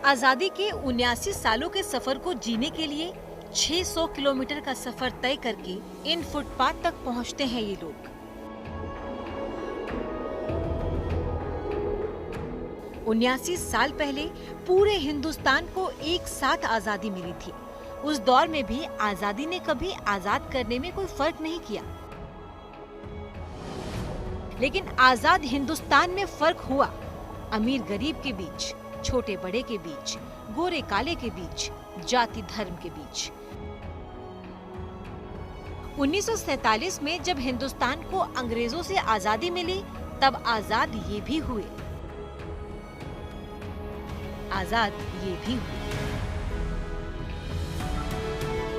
आजादी के 79 सालों के सफर को जीने के लिए 600 किलोमीटर का सफर तय करके इन फुटपाथ तक पहुंचते हैं ये लोग। 79 साल पहले पूरे हिंदुस्तान को एक साथ आजादी मिली थी। उस दौर में भी आजादी ने कभी आजाद करने में कोई फर्क नहीं किया, लेकिन आजाद हिंदुस्तान में फर्क हुआ अमीर गरीब के बीच, छोटे बड़े के बीच, गोरे काले के बीच, जाति धर्म के बीच। 1947 में जब हिंदुस्तान को अंग्रेजों से आजादी मिली, तब आजाद ये भी हुए।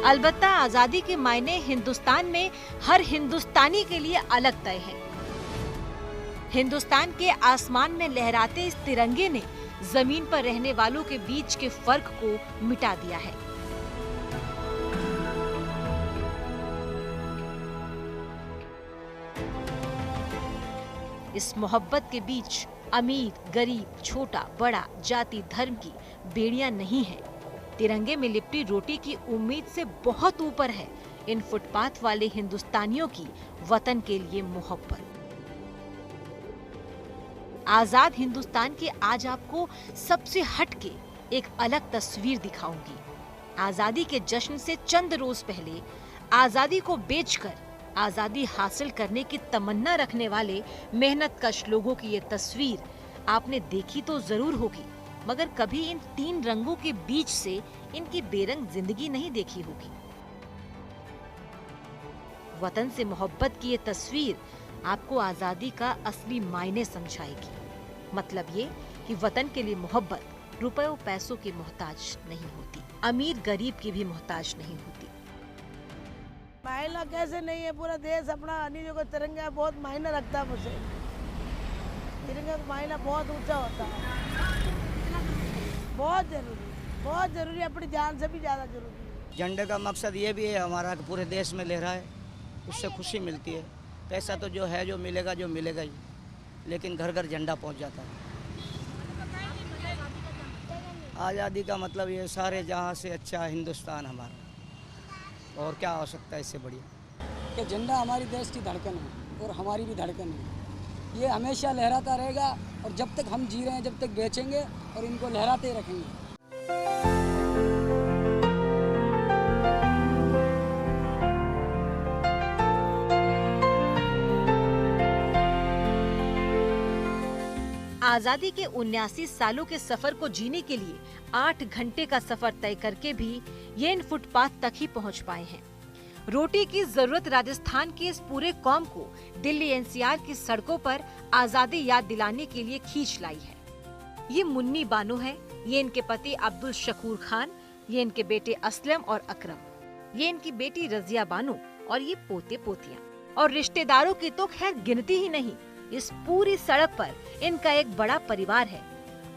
अलबत्ता आजादी के मायने हिंदुस्तान में हर हिंदुस्तानी के लिए अलग तय है। हिंदुस्तान के आसमान में लहराते इस तिरंगे ने जमीन पर रहने वालों के बीच के फर्क को मिटा दिया है। इस मोहब्बत के बीच अमीर, गरीब, छोटा, बड़ा, जाति, धर्म की बेड़ियां नहीं है। तिरंगे में लिपटी रोटी की उम्मीद से बहुत ऊपर है इन फुटपाथ वाले हिंदुस्तानियों की वतन के लिए मोहब्बत। आजाद हिंदुस्तान की आज आपको सबसे हटके एक अलग तस्वीर दिखाऊंगी। आजादी के जश्न से चंद रोज पहले आजादी को बेचकर आजादी हासिल करने की तमन्ना रखने वाले मेहनतकश लोगों की ये तस्वीर आपने देखी तो जरूर होगी, मगर कभी इन तीन रंगों के बीच से इनकी बेरंग जिंदगी नहीं देखी होगी। वतन से मोहब्बत की ये तस्वीर आपको आजादी का असली मायने समझाएगी। मतलब ये कि वतन के लिए मोहब्बत रुपयों पैसों की मोहताज नहीं होती, अमीर गरीब की भी मोहताज नहीं होती। मायना कैसे नहीं है, पूरा देश अपना अनिजों का तिरंगा बहुत मायने रखता है मुझे। तिरंगा का मायना बहुत ऊंचा होता है, बहुत जरूरी, अपनी जान से भी ज्यादा जरूरी। झंडे का मकसद ये भी है हमारा कि पूरे देश में लहराए, उससे खुशी मिलती है। पैसा तो जो है जो मिलेगा ही, लेकिन घर घर झंडा पहुंच जाता है। आज़ादी का मतलब ये सारे जहां से अच्छा हिंदुस्तान हमारा, और क्या हो सकता है इससे बढ़िया। कि झंडा हमारी देश की धड़कन है और हमारी भी धड़कन है। ये हमेशा लहराता रहेगा और जब तक हम जी रहे हैं, जब तक बेचेंगे और इनको लहराते ही रखेंगे। आजादी के 79 सालों के सफर को जीने के लिए 8 घंटे का सफर तय करके भी ये इन फुटपाथ तक ही पहुंच पाए हैं। रोटी की जरूरत राजस्थान के इस पूरे कौम को दिल्ली एनसीआर की सड़कों पर आजादी याद दिलाने के लिए खींच लाई है। ये मुन्नी बानो है, ये इनके पति अब्दुल शकूर खान, ये इनके बेटे असलम और अकरम, ये इनकी बेटी रजिया बानो और ये पोते पोतियाँ। और रिश्तेदारों की तो खैर गिनती ही नहीं। इस पूरी सड़क पर इनका एक बड़ा परिवार है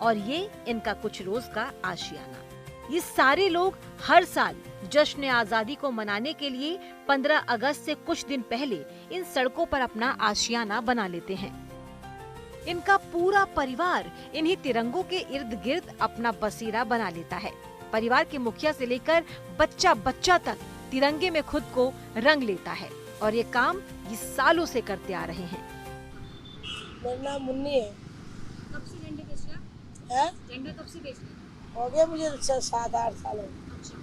और ये इनका कुछ रोज का आशियाना। ये सारे लोग हर साल जश्न आजादी को मनाने के लिए 15 अगस्त से कुछ दिन पहले इन सड़कों पर अपना आशियाना बना लेते हैं। इनका पूरा परिवार इन्हीं तिरंगों के इर्द गिर्द अपना बसेरा बना लेता है। परिवार के मुखिया से लेकर बच्चा बच्चा तक तिरंगे में खुद को रंग लेता है और ये काम ये सालों से करते आ रहे हैं। मेरा नाम मुन्नी है। कब से झंडे बेच रहे हैं? झंडा कब से बेच रहे हैं? हो गया मुझे 7-8 साल। अच्छा,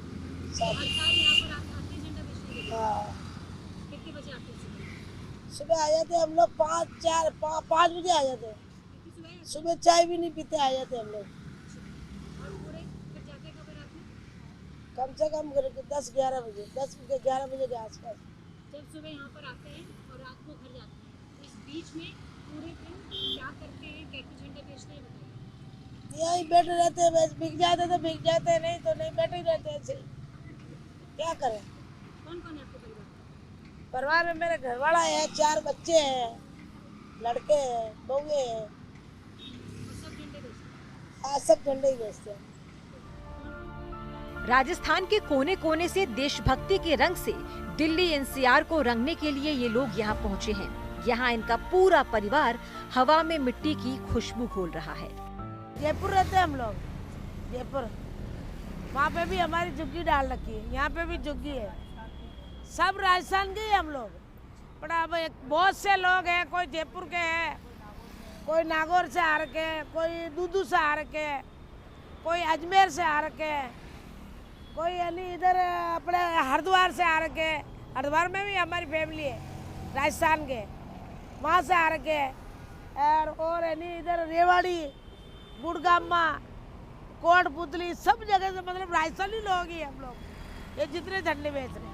हर साल यहाँ पर आते हैं झंडा बेचने के लिए? हाँ। कितने बजे आते हैं? सुबह आ जाते हम लोग 5 बजे आ जाते हैं। सुबह चाय भी नहीं पीते आ जाते हम लोग। और पूरे फिर जाते कब रात में? कम से कम 10-11 बजे, 10-11 बजे के आसपास। जब सुबह यहाँ पर आते हैं और रात को घर जाते हैं, इस बीच में पूरे दिन क्या करते हैं, कैसे झंडे बेचते हैं बताइए। यही बैठे रहते हैं, बस बिक जाते तो बिक जाते हैं, नहीं तो नहीं, बैठे ही रहते हैं ऐसे। क्या करें? कौन कौन है आपके परिवार? परिवार में मेरे घरवाला है, 4 बच्चे हैं, लड़के हैं, बउए हैं। और सब झंडे बेचते हैं? हाँ, सब झंडे ही बेचते हैं। राजस्थान के कोने कोने से देशभक्ति के रंग से दिल्ली एनसीआर को रंगने के लिए ये लोग यहाँ पहुँचे हैं। यहाँ इनका पूरा परिवार हवा में मिट्टी की खुशबू घोल रहा है। जयपुर रहते हैं हम लोग। जयपुर, वहाँ पे भी हमारी झुग्गी डाल रखी है, यहाँ पे भी झुग्गी है। सब राजस्थान के ही हम लोग, पर अब बहुत से लोग हैं, कोई जयपुर के हैं, कोई नागौर से आ रखे हैं, कोई दूदू से आ रखे हैं, कोई अजमेर से आ रखे हैं, कोई यानी इधर अपने हरिद्वार से आ रखे हैं। हरिद्वार में भी हमारी फैमिली है राजस्थान के, वहाँ से आ रखे हैं। और यानी इधर रेवाड़ी, गुड़गामा, कोटपुतली, सब जगह से, मतलब राजस्थानी लोग ही हम लोग, ये जितने झंडे बेच रहे हैं।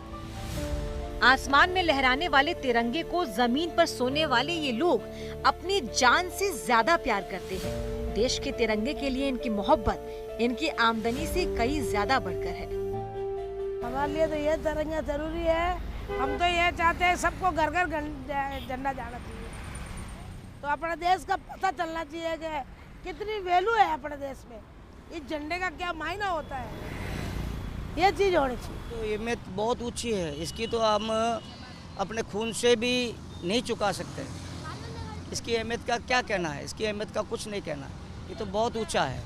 आसमान में लहराने वाले तिरंगे को जमीन पर सोने वाले ये लोग अपनी जान से ज्यादा प्यार करते हैं। देश के तिरंगे के लिए इनकी मोहब्बत इनकी आमदनी से कई ज्यादा बढ़कर है। हमारे लिए तो ये तिरंगा जरूरी है। हम तो ये चाहते हैं सबको घर घर झंडा जाना चाहिए, तो अपने देश का पता चलना चाहिए कि कितनी वैल्यू है अपने देश में, इस झंडे का क्या मायना होता है, ये चीज़ होनी चाहिए। तो अहमियत बहुत ऊंची है, इसकी तो हम अपने खून से भी नहीं चुका सकते। इसकी अहमियत का क्या कहना है, इसकी अहमियत का कुछ नहीं कहना, ये तो बहुत ऊंचा है।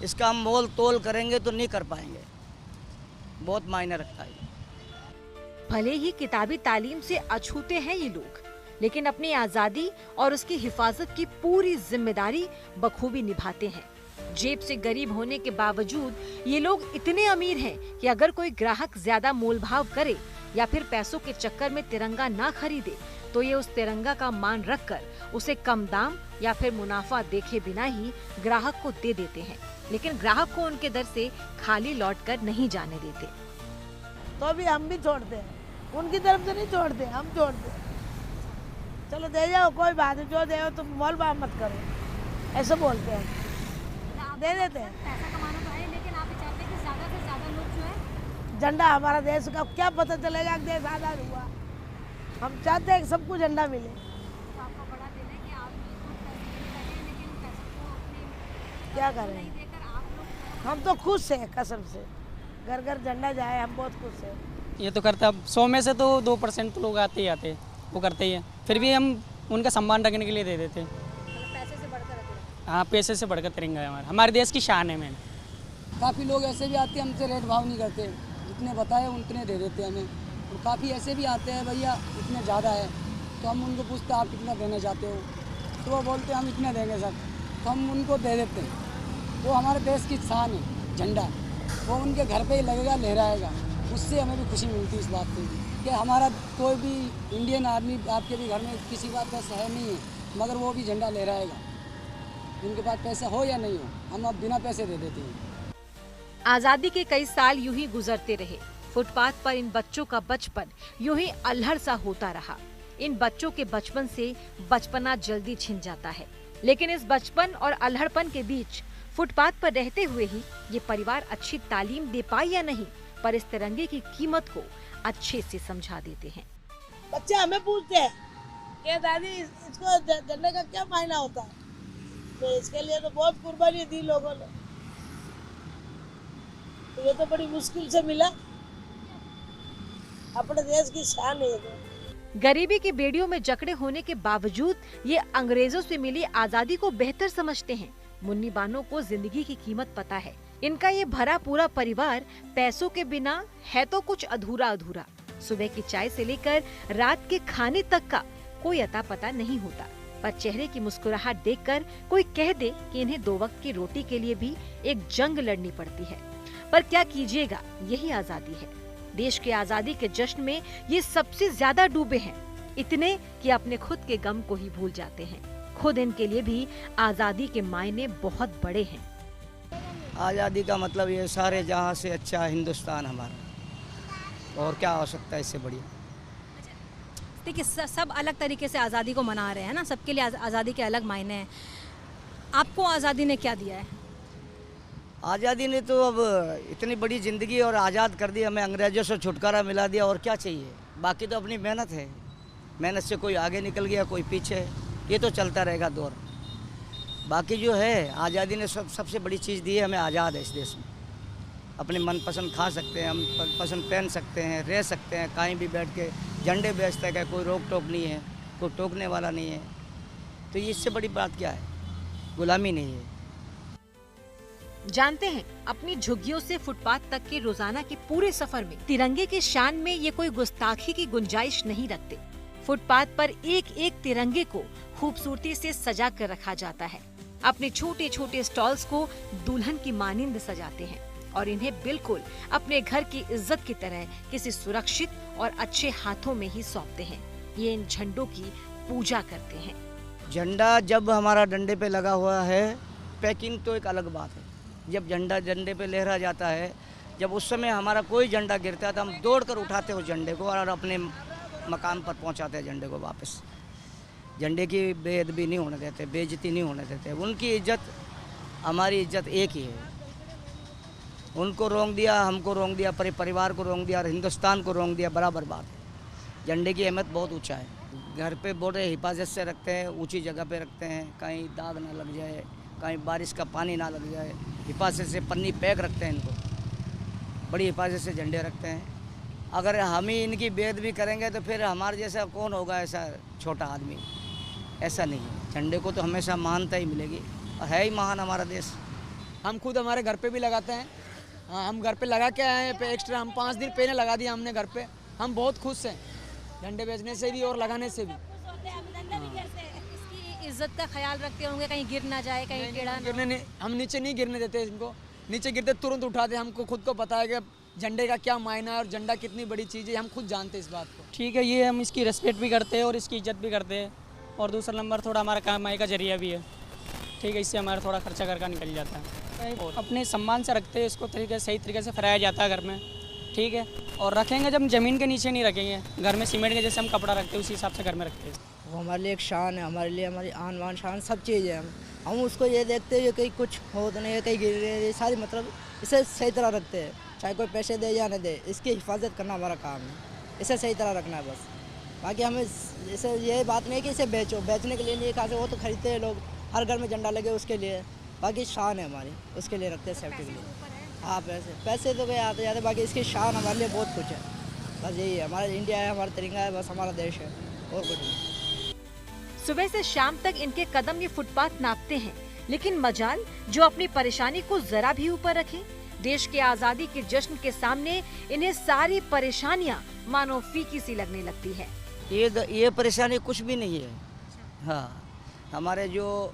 इसका हम मोल तोल करेंगे तो नहीं कर पाएंगे, बहुत मायने रखता है। भले ही किताबी तालीम से अछूते हैं ये लोग, लेकिन अपनी आजादी और उसकी हिफाजत की पूरी जिम्मेदारी बखूबी निभाते हैं। जेब से गरीब होने के बावजूद ये लोग इतने अमीर हैं कि अगर कोई ग्राहक ज्यादा मोल भाव करे या फिर पैसों के चक्कर में तिरंगा ना खरीदे तो ये उस तिरंगा का मान रखकर उसे कम दाम या फिर मुनाफा देखे बिना ही ग्राहक को दे देते हैं, लेकिन ग्राहक को उनके दर से खाली लौटकर नहीं जाने देते। तो भी हम भी छोड़ते हैं, उनकी तरफ से नहीं छोड़ते, हम छोड़ते हैं। चलो दे जाओ, कोई बात नहीं, जो दे तुम मोल भाव मत करो, ऐसे बोलते हैं, दे देते हैं। पैसा कमाना तो है, लेकिन आप ये चाहते हैं कि ज़्यादा से ज़्यादा लोग जो है झंडा हमारा देश का, क्या पता चलेगा कि देश आज़ाद हुआ। हम चाहते हैं कि सबको झंडा मिले। तो आपका बड़ा दिल है कि आप बिल्कुल पैसे नहीं करें, लेकिन पैसे को अपने क्या करें, नहीं देकर आप लोग हम तो खुश हैं कसम से, घर घर झंडा जाए, हम बहुत खुश हैं। ये तो करता, 100 में से तो 2% तो लोग आते ही आते हैं, वो करते ही हैं। फिर भी हम उनका सम्मान रखने के लिए दे देते हैं। मतलब पैसे से बढ़कर रखते हैं। हाँ, पैसे से बढ़कर तिरंगा है हमारे देश की शान है। मैंने काफ़ी लोग ऐसे भी आते हैं, हमसे रेट भाव नहीं करते, जितने बताए उतने दे देते हैं हमें। और काफ़ी ऐसे भी आते हैं, भैया इतने ज़्यादा है, तो हम उनको पूछते हैं आप कितना देना चाहते हो, तो वो बोलते हैं हम इतने देंगे सर, तो हम उनको दे देते हैं। वो हमारे देश की शान है झंडा, वो उनके घर पे ही लगेगा, लहराएगा। उससे हमें भी खुशी मिलती है इस बात पे कि हमारा कोई भी इंडियन आदमी आपके भी घर में किसी बात का है नहीं है, मगर वो भी झंडा लहराएगा। उनके पास पैसा हो या नहीं हो, हम अब बिना पैसे दे देते हैं। आजादी के कई साल यूं ही गुजरते रहे। फुटपाथ पर इन बच्चों का बचपन यूं ही अल्हड़ सा होता रहा। इन बच्चों के बचपन से बचपना जल्दी छिन जाता है, लेकिन इस बचपन और अल्हड़पन के बीच फुटपाथ पर रहते हुए ही ये परिवार अच्छी तालीम दे पाए या नहीं, पर इस तिरंगे की कीमत को अच्छे से समझा देते हैं। बच्चे हमें पूछते हैं कि दादी इसको झंडे का क्या मायना होता है, तो इसके लिए तो बहुत कुर्बानी दी लोगों ने, तो ये तो बड़ी मुश्किल से मिला, अपने देश की शान है ये तो। गरीबी की बेड़ियों में जकड़े होने के बावजूद ये अंग्रेजों से मिली आजादी को बेहतर समझते हैं। मुन्नी बानों को जिंदगी की कीमत पता है। इनका ये भरा पूरा परिवार पैसों के बिना है तो कुछ अधूरा अधूरा। सुबह की चाय से लेकर रात के खाने तक का कोई अता पता नहीं होता, पर चेहरे की मुस्कुराहट देखकर कोई कह दे कि इन्हें 2 वक्त की रोटी के लिए भी एक जंग लड़नी पड़ती है। पर क्या कीजिएगा, यही आजादी है। देश की आजादी के जश्न में ये सबसे ज्यादा डूबे हैं, इतने कि अपने खुद के गम को ही भूल जाते हैं। खुद इनके लिए भी आजादी के मायने बहुत बड़े हैं। आज़ादी का मतलब ये सारे जहाँ से अच्छा हिंदुस्तान हमारा, और क्या हो सकता है इससे बढ़िया। देखिए सब अलग तरीके से आज़ादी को मना रहे हैं ना, सबके लिए आज़ादी के अलग मायने हैं। आपको आज़ादी ने क्या दिया है? आज़ादी ने तो अब इतनी बड़ी ज़िंदगी और आज़ाद कर दी, हमें अंग्रेज़ों से छुटकारा मिला दिया, और क्या चाहिए। बाकी तो अपनी मेहनत है, मेहनत से कोई आगे निकल गया, कोई पीछे, ये तो चलता रहेगा दौर। बाकी जो है आज़ादी ने सबसे बड़ी चीज़ दी है, हमें आज़ाद है इस देश में। अपने मनपसंद खा सकते हैं, हम पसंद पहन सकते हैं, रह सकते हैं, कहीं भी बैठ के झंडे बेचते हैं, कोई रोक टोक नहीं है, कोई टोकने वाला नहीं है। तो ये इससे बड़ी बात क्या है, गुलामी नहीं है। जानते हैं, अपनी झुग्गियों से फुटपाथ तक के रोजाना के पूरे सफर में तिरंगे के शान में ये कोई गुस्ताखी की गुंजाइश नहीं रखते। फुटपाथ पर एक एक तिरंगे को खूबसूरती से सजा कर रखा जाता है। अपने छोटे छोटे स्टॉल्स को दुल्हन की मानिंद सजाते हैं और इन्हें बिल्कुल अपने घर की इज्जत की तरह किसी सुरक्षित और अच्छे हाथों में ही सौंपते हैं। ये इन झंडों की पूजा करते हैं। झंडा जब हमारा डंडे पे लगा हुआ है, पैकिंग तो एक अलग बात है। जब झंडा डंडे पे लहरा जाता है, जब उस समय हमारा कोई झंडा गिरता है तो हम दौड़ कर उठाते हैं उस झंडे को और अपने मकाम पर पहुंचाते हैं झंडे को वापस। झंडे की बेअदबी नहीं होने देते, बेइज्जती नहीं होने देते। उनकी इज्जत हमारी इज्जत एक ही है। उनको रोंग दिया, हमको रोंग दिया, परिवार को रोंग दिया और हिंदुस्तान को रोंग दिया, बराबर बात है। झंडे की अहमियत बहुत ऊंचा है। घर पे बड़े हिफाजत से रखते हैं, ऊंची जगह पे रखते हैं, कहीं दाग ना लग जाए, कहीं बारिश का पानी ना लग जाए। हिफाजत से पन्नी पैक रखते हैं इनको, बड़ी हिफाजत से झंडे रखते हैं। अगर हम ही इनकी बेअदबी करेंगे तो फिर हमारे जैसा कौन होगा ऐसा छोटा आदमी। ऐसा नहीं है, झंडे को तो हमेशा महानता ही मिलेगी और है ही महान हमारा देश। हम खुद हमारे घर पे भी लगाते हैं। हाँ, हम घर पे लगा के आए हैं पे एक्स्ट्रा। हम 5 दिन पहले लगा दिया हमने घर पे। हम बहुत खुश हैं झंडे बेचने से भी और लगाने से भी। इसकी इज्जत का ख्याल रखते होंगे, कहीं गिर ना जाए, कहीं टेढ़ा ना गिरने नहीं, हम नीचे नहीं गिरने देते इनको। नीचे गिरते तुरंत उठाते। हमको खुद को पता है कि झंडे का क्या मायना है और झंडा कितनी बड़ी चीज़ है। हम खुद जानते हैं इस बात को। ठीक है, ये हम इसकी रिस्पेक्ट भी करते हैं और इसकी इज्जत भी करते हैं। और दूसरा नंबर थोड़ा हमारा कमाई का जरिया भी है। ठीक है, इससे हमारा थोड़ा खर्चा घर का निकल जाता है। और अपने सम्मान से रखते हैं इसको, सही तरीके से फहराया जाता है घर में। ठीक है, और रखेंगे जब ज़मीन के नीचे नहीं रखेंगे। घर में सीमेंट के जैसे हम कपड़ा रखते हैं उसी हिसाब से घर में रखते हैं। वो हमारे लिए एक शान है, हमारे लिए हमारी आन बान शान सब चीज़ है। हम उसको ये देखते हैं कहीं कुछ हो तो नहीं है, कहीं गिर रहे हैं, ये सारी मतलब इसे सही तरह रखते हैं। चाहे कोई पैसे दे या न दे, इसकी हिफाजत करना हमारा काम है। इसे सही तरह रखना है बस। बाकी हमें इसे ये बात नहीं कि इसे बेचने के लिए नहीं, कहा से वो तो खरीदते हैं लोग, हर घर में झंडा लगे उसके लिए। बाकी शान है हमारी, उसके लिए रखते हैं सेफ्टी के लिए। हाँ, पैसे तो गए आते जाते, बाकी इसकी शान हमारे लिए बहुत कुछ है। बस यही है, हमारा इंडिया है, हमारा तिरंगा है, बस हमारा देश है, और कुछ नहीं। सुबह से शाम तक इनके कदम ये फुटपाथ नापते हैं, लेकिन मजाल जो अपनी परेशानी को जरा भी ऊपर रखे। देश के आजादी के जश्न के सामने इन्हें सारी परेशानियां मानो फीकी सी लगने लगती है। ये परेशानी कुछ भी नहीं है। हाँ, हमारे जो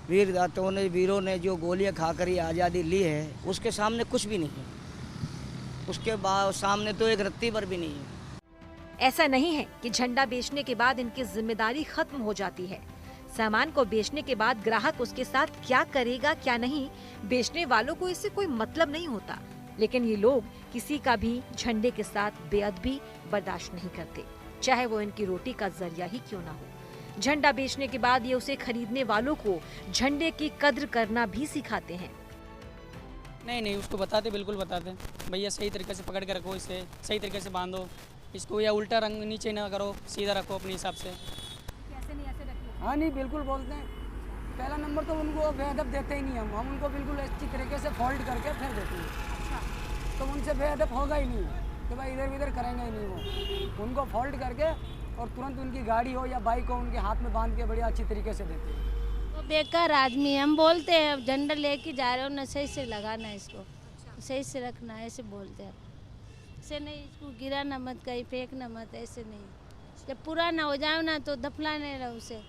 वीर दाताओं ने, वीरों ने जो गोलियां खाकर ये आज़ादी ली है, उसके सामने कुछ भी नहीं है। उसके बाद सामने तो एक रत्ती भर भी नहीं है। ऐसा नहीं है कि झंडा बेचने के बाद इनकी जिम्मेदारी खत्म हो जाती है। सामान को बेचने के बाद ग्राहक उसके साथ क्या करेगा क्या नहीं, बेचने वालों को इससे कोई मतलब नहीं होता। लेकिन ये लोग किसी का भी झंडे के साथ बेअदबी बर्दाश्त नहीं करते, चाहे वो इनकी रोटी का जरिया ही क्यों ना हो। झंडा बेचने के बाद ये उसे खरीदने वालों को झंडे की कद्र करना भी सिखाते हैं। नहीं, उसको बताते, बिल्कुल बताते। भैया सही तरीके से पकड़ के रखो, इसे सही तरीके से बांधो इसको, या उल्टा रंग नीचे ना करो, सीधा रखो अपने हिसाब से। कैसे नहीं ऐसे रखिए। हाँ नहीं, बिल्कुल बोलते हैं। पहला नंबर तो उनको बेअदब देते ही नहीं। हम उनको बिल्कुल अच्छी तरीके से फोल्ड करके फेंक देते हैं। अच्छा, तो उनसे बेअदब होगा ही नहीं कि भाई इधर उधर करेंगे ही नहीं। वो उनको फोल्ड करके और तुरंत उनकी गाड़ी हो या बाइक हो उनके हाथ में बांध के बढ़िया अच्छी तरीके से देते हैं। वो बेकार आदमी है। हम बोलते हैं झंडा लेके जा रहे हो ना, सही से लगाना है इसको, सही से रखना है, ऐसे बोलते हैं। ऐसे नहीं, इसको गिराना मत, कहीं फेंकना मत, ऐसे नहीं। जब पुराना हो जाओ ना तो दफनाने रहो उसे,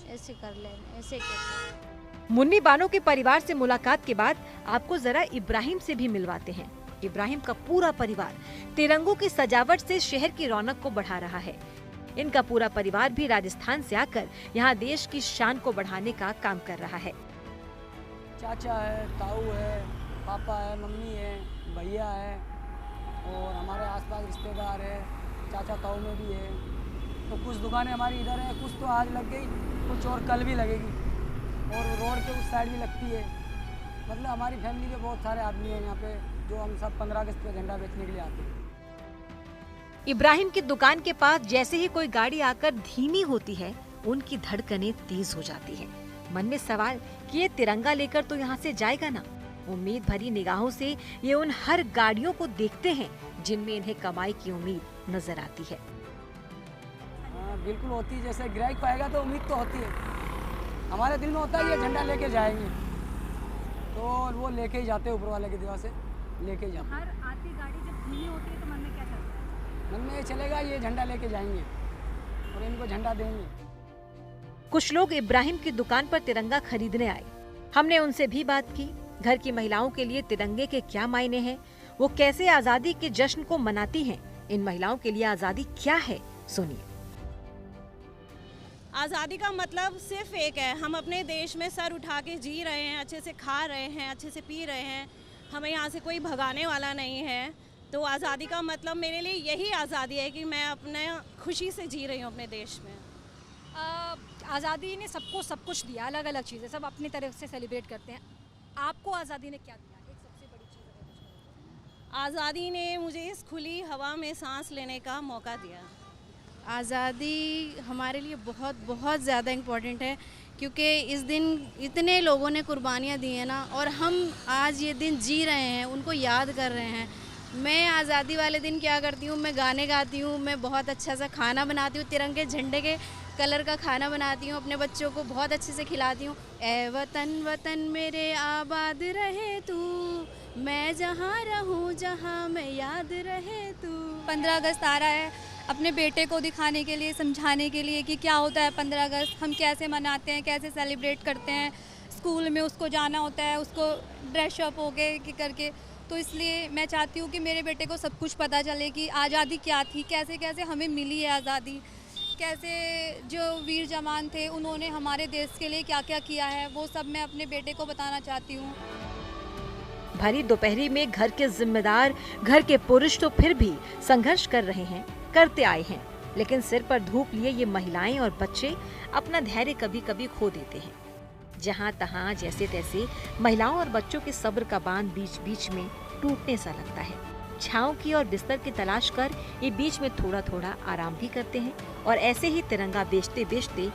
ऐसे कर लेना, ऐसे करते। मुन्नी बानो के परिवार से मुलाकात के बाद आपको जरा इब्राहिम से भी मिलवाते हैं। इब्राहिम का पूरा परिवार तिरंगों की सजावट से शहर की रौनक को बढ़ा रहा है। इनका पूरा परिवार भी राजस्थान से आकर यहाँ देश की शान को बढ़ाने का काम कर रहा है। चाचा है, ताऊ है, पापा है, मम्मी है, भैया है और हमारे आसपास रिश्तेदार है। चाचा ताऊ में भी है। तो कुछ दुकानें हमारी इधर है, कुछ तो आज लग गई, कुछ और कल भी लगेगी और रोड के उस साइड भी लगती है। मतलब हमारी फैमिली के बहुत सारे आदमी हैं यहाँ पे, जो हम सब 15 अगस्त पे झंडा बेचने के लिए आते हैं। इब्राहिम की दुकान के पास जैसे ही कोई गाड़ी आकर धीमी होती है, उनकी धड़कनें तेज हो जाती हैं। मन में सवाल कि ये तिरंगा लेकर तो यहाँ से जाएगा ना। उम्मीद भरी निगाहों से ये उन हर गाड़ियों को देखते हैं जिनमें इन्हें कमाई की उम्मीद नजर आती है। बिल्कुल होती है, जैसे ग्राहक पाएगा तो उम्मीद तो होती है। हमारे दिल में होता है ये झंडा लेके जाएंगे, तो वो लेके ही जाते हैं, ऊपर वाले की दुआ से लेके ही जाते हैं। हर आती गाड़ी जब धीमी होती है तो मन में क्या चलता है? मन में ये चलेगा ये झंडा लेके जाएंगे और इनको झंडा देंगे। कुछ लोग इब्राहिम की दुकान पर तिरंगा खरीदने आए। हमने उनसे भी बात की। घर की महिलाओं के लिए तिरंगे के क्या मायने हैं, वो कैसे आजादी के जश्न को मनाती हैं, इन महिलाओं के लिए आजादी क्या है, सुनिए। आज़ादी का मतलब सिर्फ एक है, हम अपने देश में सर उठा के जी रहे हैं, अच्छे से खा रहे हैं, अच्छे से पी रहे हैं, हमें यहाँ से कोई भगाने वाला नहीं है। तो आज़ादी का मतलब मेरे लिए यही आज़ादी है कि मैं अपने खुशी से जी रही हूँ अपने देश में। आज़ादी ने सबको सब कुछ दिया, अलग अलग चीज़ें सब अपनी तरफ से सेलिब्रेट करते हैं। आपको आज़ादी ने क्या दिया? एक सबसे बड़ी चीज़। आज़ादी ने मुझे इस खुली हवा में सांस लेने का मौका दिया। आज़ादी हमारे लिए बहुत बहुत ज़्यादा इम्पोर्टेंट है, क्योंकि इस दिन इतने लोगों ने कुर्बानियाँ दी हैं ना, और हम आज ये दिन जी रहे हैं, उनको याद कर रहे हैं। मैं आज़ादी वाले दिन क्या करती हूँ, मैं गाने गाती हूँ, मैं बहुत अच्छा सा खाना बनाती हूँ, तिरंगे झंडे के कलर का खाना बनाती हूँ, अपने बच्चों को बहुत अच्छे से खिलाती हूँ। ए वतन वतन मेरे आबाद रहे तू, मैं जहाँ रहूँ जहाँ मैं याद रहे तू। 15 अगस्त आ रहा है, अपने बेटे को दिखाने के लिए, समझाने के लिए कि क्या होता है 15 अगस्त, हम कैसे मनाते हैं, कैसे सेलिब्रेट करते हैं। स्कूल में उसको जाना होता है, उसको ड्रेसअप हो गए कि करके, तो इसलिए मैं चाहती हूँ कि मेरे बेटे को सब कुछ पता चले कि आज़ादी क्या थी, कैसे कैसे हमें मिली है आज़ादी, कैसे जो वीर जवान थे उन्होंने हमारे देश के लिए क्या क्या किया है, वो सब मैं अपने बेटे को बताना चाहती हूँ। भरी दोपहरी में घर के जिम्मेदार, घर के पुरुष तो फिर भी संघर्ष कर रहे हैं, करते आए हैं, लेकिन सिर पर धूप लिए ये महिलाएं और बच्चे अपना धैर्य कभी कभी खो देते हैं। जहां तहां जैसे तैसे महिलाओं और बच्चों के सब्र का बांध बीच बीच में टूटने सा लगता है। छांव की और बिस्तर की तलाश कर ये बीच में थोड़ा थोड़ा आराम भी करते हैं, और ऐसे ही तिरंगा बेचते बेचते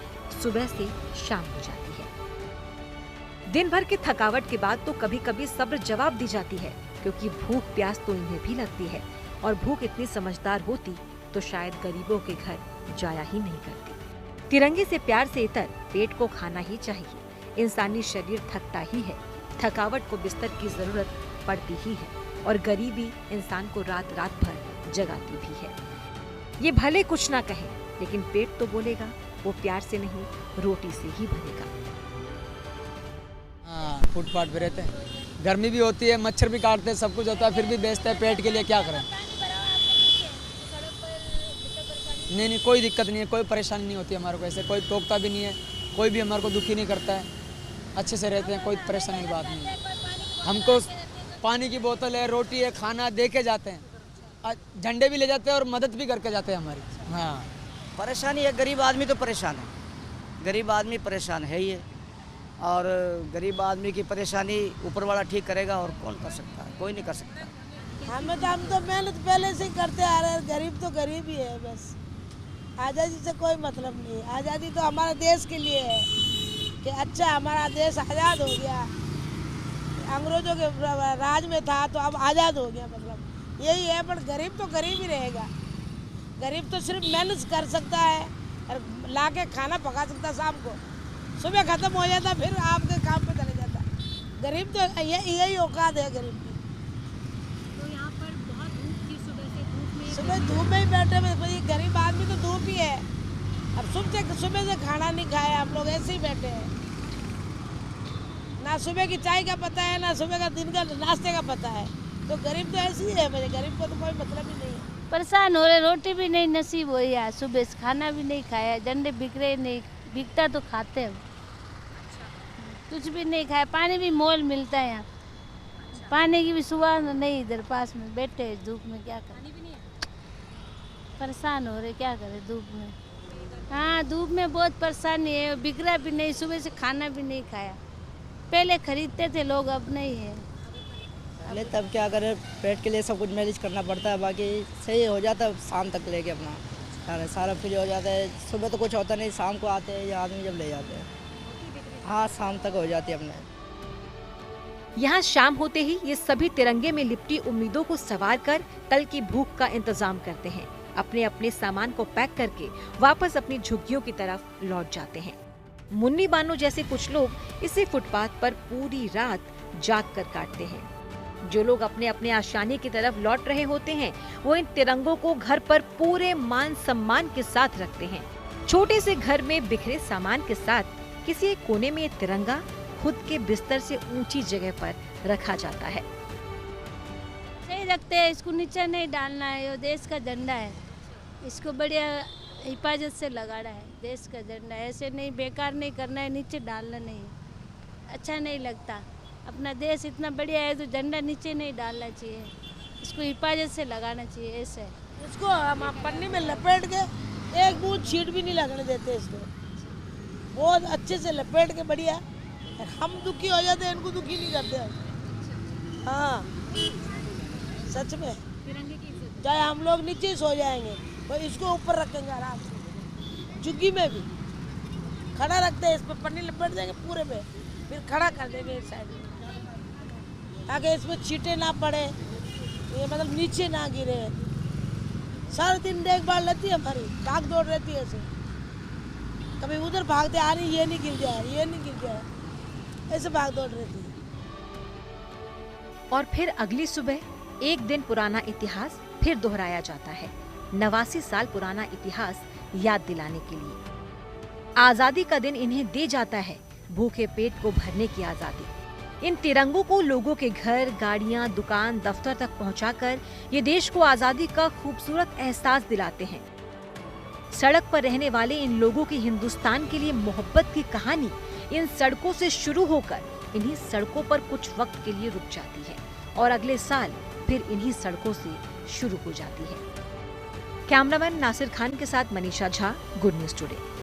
सुबह से शाम हो जाती है। दिन भर की थकावट के बाद तो कभी कभी सब्र जवाब दी जाती है, क्योंकि भूख प्यास तो इन्हें भी लगती है, और भूख इतनी समझदार होती तो शायद गरीबों के घर जाया ही नहीं करती। तिरंगे से प्यार से इतर पेट को खाना ही चाहिए। इंसानी शरीर थकता ही है, थकावट को बिस्तर की जरूरत पड़ती ही है, और गरीबी इंसान को रात रात भर जगाती भी है। ये भले कुछ ना कहे, लेकिन पेट तो बोलेगा, वो प्यार से नहीं रोटी से ही भरेगा। हाँ, फुटपाथ पे रहते हैं, गर्मी भी होती है, मच्छर भी काटते हैं, सब कुछ होता है, फिर भी बेचते हैं पेट के लिए, क्या करें। नहीं, कोई दिक्कत नहीं है, कोई परेशानी नहीं होती हमारे को, ऐसे कोई टोकता भी नहीं है, कोई भी हमारे को दुखी नहीं करता है, अच्छे से रहते हैं, कोई परेशानी की बात नहीं है। हमको पानी की बोतल है, रोटी है, खाना दे के जाते हैं, झंडे भी ले जाते हैं और मदद भी करके जाते हैं हमारी। हाँ, परेशानी है, गरीब आदमी तो परेशान है, गरीब आदमी परेशान है ही है, और गरीब आदमी की परेशानी ऊपर वाला ठीक करेगा, और कौन कर सकता है, कोई नहीं कर सकता। हम तो मेहनत पहले से ही करते आ रहे हैं, गरीब तो गरीब ही है बस। आज़ादी से कोई मतलब नहीं है, आज़ादी तो हमारे देश के लिए है कि अच्छा हमारा देश आज़ाद हो गया, अंग्रेजों के राज में था तो अब आज़ाद हो गया, मतलब यही है। पर गरीब तो गरीब ही रहेगा, गरीब तो सिर्फ मेहनत कर सकता है और ला के खाना पका सकता है, शाम को सुबह ख़त्म हो जाता फिर आपके काम पे चले जाता। गरीब तो यही औकात है गरीब की। तो यहाँ पर बहुत धूप थी, सुबह धूप में ही बैठे हुए, गरीब आदमी तो धूप ही है। अब सुबह से खाना नहीं खाया, हम लोग ऐसे ही बैठे हैं, ना सुबह की चाय का पता है, ना सुबह का दिन का नाश्ते का पता है। तो गरीब तो ऐसे ही है, मेरे गरीब को तो कोई मतलब ही नहीं है। परेशान हो रहे, रोटी भी नहीं नसीब हुई है, सुबह से खाना भी नहीं खाया, झंडे बिक रहे नहीं, बिकता तो खाते हैं, कुछ भी नहीं खाया। पानी भी मोल मिलता है यहाँ, पानी की भी सुबह नहीं, इधर पास में बैठे धूप में, क्या करें, परेशान हो रहे, क्या करें धूप में। हाँ, धूप में बहुत परेशानी है, बिक रहा भी नहीं, सुबह से खाना भी नहीं खाया। पहले खरीदते थे लोग, अब नहीं है। पहले तब क्या करें, पेट के लिए सब कुछ मैनेज करना पड़ता है, बाकी सही हो जाता है, शाम तक लेके अपना सारा फ्री हो जाता है। सुबह तो कुछ होता नहीं, शाम को आते हैं या आदमी जब ले जाते हैं, हाँ शाम तक हो जाती है अपने। यहाँ शाम होते ही ये सभी तिरंगे में लिपटी उम्मीदों को सवार कर कल की भूख का इंतजाम करते हैं। अपने अपने सामान को पैक करके वापस अपनी झुग्गियों की तरफ लौट जाते हैं। मुन्नी बानो जैसे कुछ लोग इसे फुटपाथ पर पूरी रात जाग कर काटते हैं। जो लोग अपने अपने आशियाने की तरफ लौट रहे होते हैं, वो इन तिरंगों को घर पर पूरे मान सम्मान के साथ रखते हैं। छोटे से घर में बिखरे सामान के साथ किसी एक कोने में ये तिरंगा खुद के बिस्तर से ऊंची जगह पर रखा जाता है। सही रखते हैं, इसको नीचे नहीं डालना है। ये देश का झंडा है, इसको बढ़िया हिफाजत से लगाना है। देश का झंडा ऐसे नहीं बेकार नहीं करना है, नीचे डालना नहीं, अच्छा नहीं लगता। अपना देश इतना बढ़िया है तो झंडा नीचे नहीं डालना चाहिए, इसको हिफाजत से लगाना चाहिए। ऐसे इसको हम पन्नी में लपेट के एक बूंद छींट भी नहीं लगने देते, इसको बहुत अच्छे से लपेट के बढ़िया। हम दुखी हो जाते हैं, इनको दुखी नहीं करते हम। हाँ सच में, चाहे हम लोग नीचे सो जाएंगे तो इसको ऊपर रखेंगे आराम से। झुग्गी में भी खड़ा रखते हैं, इस पर पन्नी लपेट देंगे पूरे पे, फिर खड़ा कर देंगे इस साइड में, ताकि इसमें छींटे ना पड़े, ये मतलब नीचे ना गिरे। सारा दिन देखभाल रहती है हमारी, भाग दौड़ रहती है ऐसे। कभी उधर भागते आ रही, ये नहीं गिर जाए, ये नहीं गिर जाए, ऐसे भाग दौड़ रहती है। और फिर अगली सुबह एक दिन पुराना इतिहास फिर दोहराया जाता है, 89 साल पुराना इतिहास याद दिलाने के लिए। आजादी का दिन इन्हें दे जाता है भूखे पेट को भरने की आजादी। इन तिरंगों को लोगों के घर, गाड़ियां, दुकान, दफ्तर तक पहुंचाकर ये देश को आजादी का खूबसूरत एहसास दिलाते हैं। सड़क पर रहने वाले इन लोगों की हिंदुस्तान के लिए मोहब्बत की कहानी इन सड़कों से शुरू होकर इन्हीं सड़कों पर कुछ वक्त के लिए रुक जाती है और अगले साल फिर इन्हीं सड़कों से शुरू हो जाती है। कैमरामैन नासिर खान के साथ Manisha Jha, good news today.